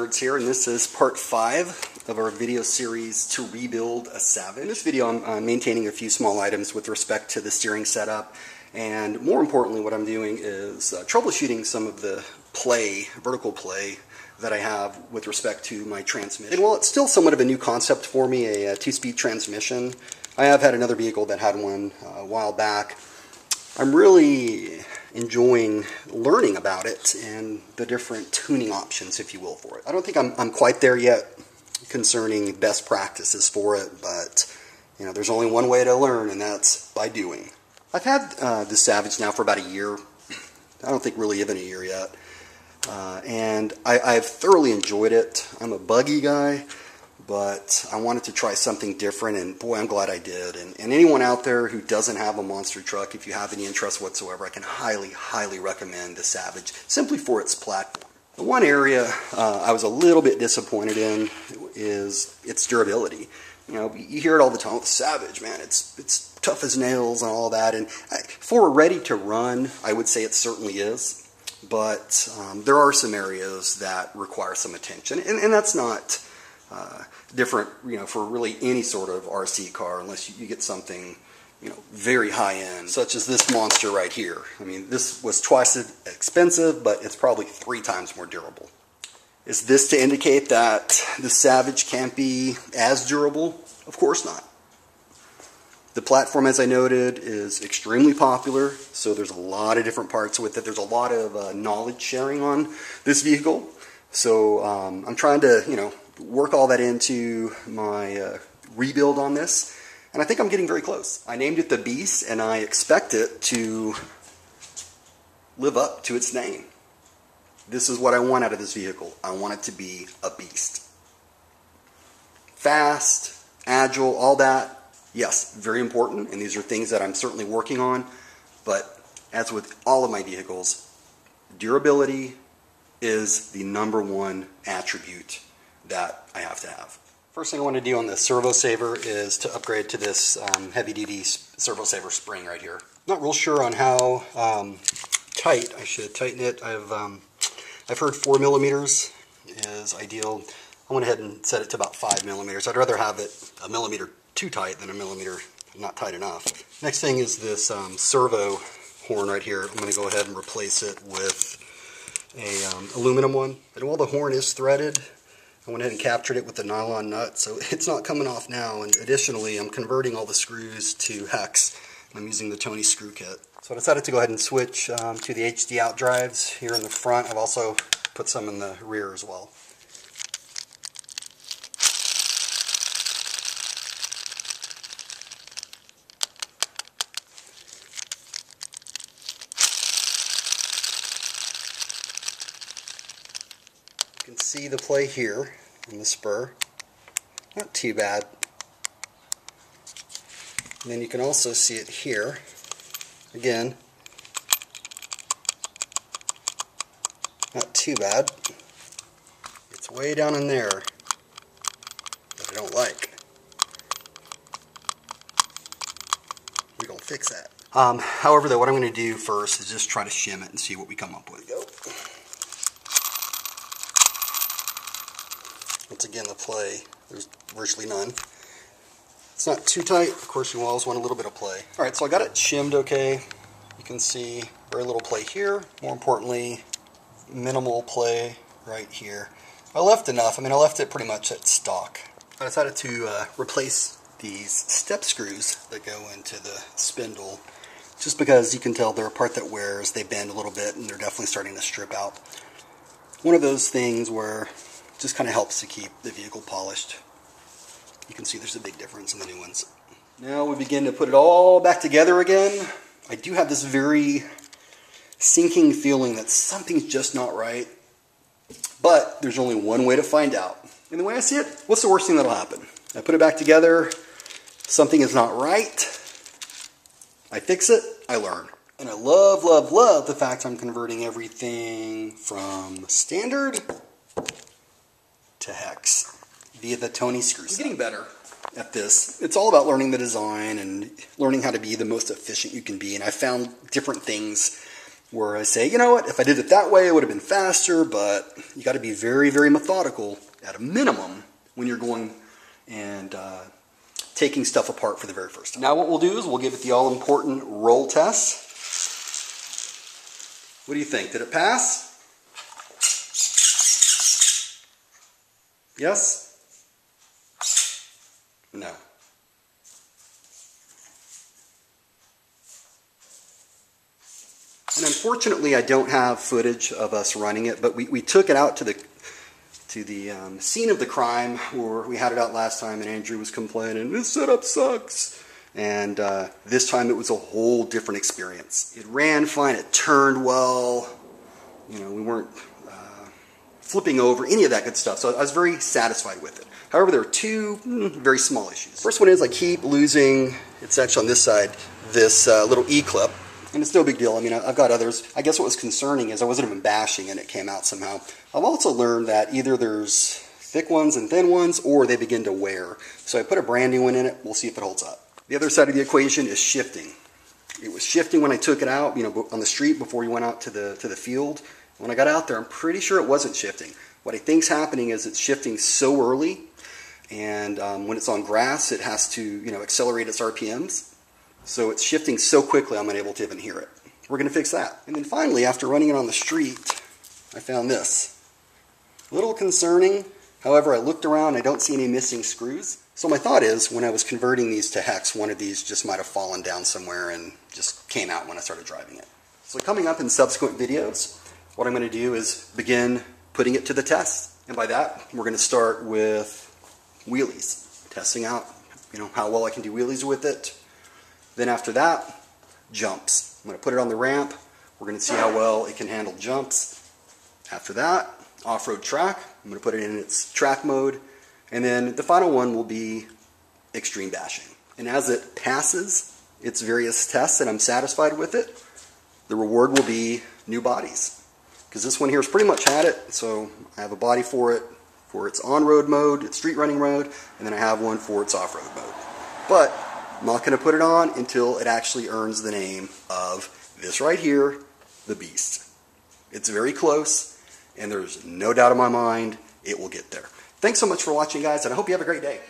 Nerds here, and this is part 5 of our video series to rebuild a Savage. In this video I'm maintaining a few small items with respect to the steering setup, and more importantly what I'm doing is troubleshooting some of the vertical play that I have with respect to my transmission. And while it's still somewhat of a new concept for me, a 2-speed transmission, I have had another vehicle that had one a while back. I'm really enjoying learning about it and the different tuning options, if you will, for it. I don't think I'm quite there yet concerning best practices for it, but you know, there's only one way to learn, and that's by doing. I've had this Savage now for about a year. I don't think really even a year yet. And I've thoroughly enjoyed it. I'm a buggy guy, but I wanted to try something different, and boy, I'm glad I did. And anyone out there who doesn't have a monster truck, if you have any interest whatsoever, I can highly, highly recommend the Savage, simply for its platform. The one area I was a little bit disappointed in is its durability. You know, you hear it all the time, the Savage, man, it's tough as nails and all that, and for ready to run, I would say it certainly is, but there are some areas that require some attention, and that's not different, you know, for really any sort of RC car, unless you get something, you know, very high end, such as this monster right here. I mean, this was twice as expensive, but it's probably 3 times more durable. Is this to indicate that the Savage can't be as durable? Of course not. The platform, as I noted, is extremely popular, so there's a lot of different parts with it. There's a lot of knowledge sharing on this vehicle, so I'm trying to, you know, work all that into my rebuild on this, and I think I'm getting very close. I named it the Beast, and I expect it to live up to its name. This is what I want out of this vehicle. I want it to be a beast. Fast, agile, all that, yes, very important, and these are things that I'm certainly working on, but as with all of my vehicles, durability is the #1 attribute that I have to have. First thing I want to do on the Servo Saver is to upgrade to this heavy-duty Servo Saver spring right here. Not real sure on how tight I should tighten it. I've heard 4 millimeters is ideal. I went ahead and set it to about 5 millimeters. I'd rather have it a millimeter too tight than a millimeter not tight enough. Next thing is this Servo horn right here. I'm going to go ahead and replace it with a aluminum one. And while the horn is threaded, I went ahead and captured it with the nylon nut, so it's not coming off now. And additionally, I'm converting all the screws to hex. I'm using the Tony screw kit. So I decided to go ahead and switch to the HD outdrives here in the front. I've also put some in the rear as well. You can see the play here in the spur. Not too bad. And then you can also see it here. Again, not too bad. It's way down in there that I don't like. We're going to fix that. However, though, what I'm going to do first is just try to shim it and see what we come up with. Once again, the play, there's virtually none. It's not too tight. Of course, you always want a little bit of play. Alright, so I got it shimmed okay. You can see very little play here. More importantly, minimal play right here. I left enough. I mean, I left it pretty much at stock. I decided to replace these step screws that go into the spindle, just because you can tell they're a part that wears. They bend a little bit, and they're definitely starting to strip out. One of those things where it just kind of helps to keep the vehicle polished. You can see there's a big difference in the new ones. Now we begin to put it all back together again. I do have this very sinking feeling that something's just not right, but there's only one way to find out. And the way I see it, what's the worst thing that'll happen? I put it back together, something is not right, I fix it, I learn. And I love, love, love the fact I'm converting everything from standard to hex via the Tony screw set. I'm getting better at this. It's all about learning the design and learning how to be the most efficient you can be, and I found different things where I say, you know what, if I did it that way, it would have been faster, but you got to be very, very methodical at a minimum when you're going and taking stuff apart for the very first time. Now what we'll do is we'll give it the all-important roll test. What do you think? Did it pass? Yes? No. And unfortunately, I don't have footage of us running it, but we took it out to the scene of the crime where we had it out last time, and Andrew was complaining, this setup sucks. And this time it was a whole different experience. It ran fine, it turned well, you know, we weren't flipping over, any of that good stuff. So I was very satisfied with it. However, there are two very small issues. First one is I keep losing, it's actually on this side, this little E-clip. And it's no big deal. I mean, I've got others. I guess what was concerning is I wasn't even bashing and it came out somehow. I've also learned that either there's thick ones and thin ones, or they begin to wear. So I put a brand new one in it. We'll see if it holds up. The other side of the equation is shifting. It was shifting when I took it out, you know, on the street before you went out to the field. When I got out there, I'm pretty sure it wasn't shifting. What I think's happening is it's shifting so early, and when it's on grass, it has to, you know, accelerate its RPMs. So it's shifting so quickly I'm unable to even hear it. We're going to fix that. And then finally, after running it on the street, I found this. A little concerning. However, I looked around, I don't see any missing screws. So my thought is, when I was converting these to hex, one of these just might have fallen down somewhere and just came out when I started driving it. So coming up in subsequent videos, what I'm going to do is begin putting it to the test. And by that, we're going to start with wheelies. Testing out, you know, how well I can do wheelies with it. Then after that, jumps. I'm going to put it on the ramp. We're going to see how well it can handle jumps. After that, off-road track. I'm going to put it in its track mode. And then the final one will be extreme bashing. And as it passes its various tests and I'm satisfied with it, the reward will be new bodies. Because this one here has pretty much had it. So I have a body for it for its on-road mode, its street running mode, and then I have one for its off-road mode. But I'm not going to put it on until it actually earns the name of this right here, the Beast. It's very close, and there's no doubt in my mind it will get there. Thanks so much for watching, guys, and I hope you have a great day.